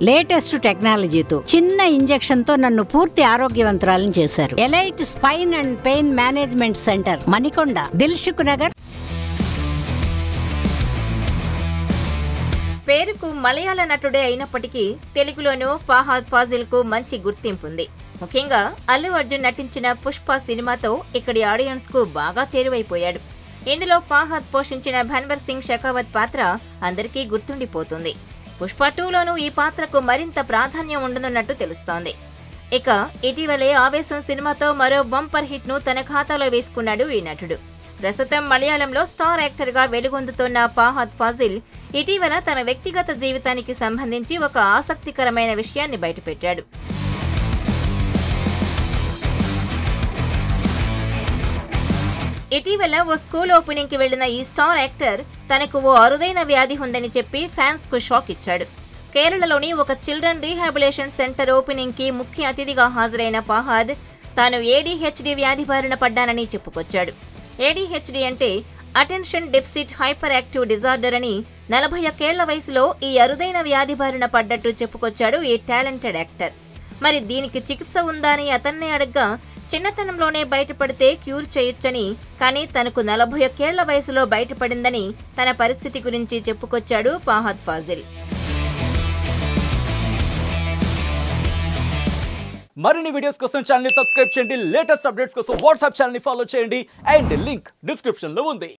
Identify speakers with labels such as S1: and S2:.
S1: Latest టెక్నాలజీతో చిన్న injection తో నన్ను పూర్తి ఆరోగ్యవంతురాలను చేశారు. Elite spine and pain management centre, Manikonda, Dilsukh Nagar.
S2: పేరుకు మలయాళ నటుడే అయినప్పటికీ తెలుగులోనూ ఫహాద్ ఫాజిల్ కు మంచి గుర్తింపు ఉంది. ముఖ్యంగా అల్లు అర్జున్ నటించిన పుష్ప సినిమాతో ఇక్కడి ఆడియన్స్ కు బాగా చేరువైపోయాడు. ఇందులో ఫహాద్ పోషించిన భన్వర్ సింగ్ షెకావత్ పాత్ర అందరికీ గుర్తుండిపోతుంది. పుష్ప 2లోనూ ఈ పాత్రకు మరింత ప్రాధాన్యం ఉండనున్నట్టు తెలుస్తోంది. ఇక ఇటీవలే ఆవేశం సినిమాతో మరో బంపర్ హిట్ ను తన ఖాతాలో వేసుకున్నాడు ఈ నటుడు. ప్రస్తుతం మలయాళంలో స్టార్ యాక్టర్ గా వెలుగొందుతున్న ఫహాద్ ఫాజిల్ ఇటీవల తన వ్యక్తిగత జీవితానికి సంబంధించి ఒక ఆసక్తికరమైన విషయాన్ని బయటపెట్టాడు. ఇటీవల ఓ స్కూల్ ఓపెనింగ్ కి వెళ్లిన ఈ స్టార్ యాక్టర్ తనకు ఓ అరుదైన వ్యాధి ఉందని చెప్పి ఫ్యాన్స్ కు షాక్ ఇచ్చాడు. కేరళలోని ఒక చిల్డ్రన్ రీహాబిలేషన్ సెంటర్ ఓపెనింగ్ కి ముఖ్య అతిథిగా హాజరైన ఫహాద్ తాను ADHD వ్యాధి బారిన పడ్డానని చెప్పుకొచ్చాడు. ADHD అంటే attention deficit hyper active disorder అని 41 ఏళ్ల వయసులో ఈ అరుదైన వ్యాధి బారిన పడ్డట్టు చెప్పుకొచ్చాడు ఈ టాలెంటెడ్ యాక్టర్. మరి దీనికి చికిత్స ఉందా అని అతన్నే అడగ్గా చిన్నతనంలోనే బయటపడితే క్యూర్ చేయొచ్చని, కానీ తనకు 41 ఏళ్ల వయసులో బయటపడిందని తన పరిస్థితి గురించి చెప్పుకొచ్చాడు ఫహాద్ ఫాజిల్.
S3: మరిన్ని వీడియోస్ కోసం ఛానల్ ని సబ్స్క్రైబ్ చేయండి. లేటెస్ట్ అప్డేట్స్ కోసం వాట్సాప్ ఛానల్ ని ఫాలో చేయండి. అండ్ లింక్ డిస్క్రిప్షన్ లో ఉంది.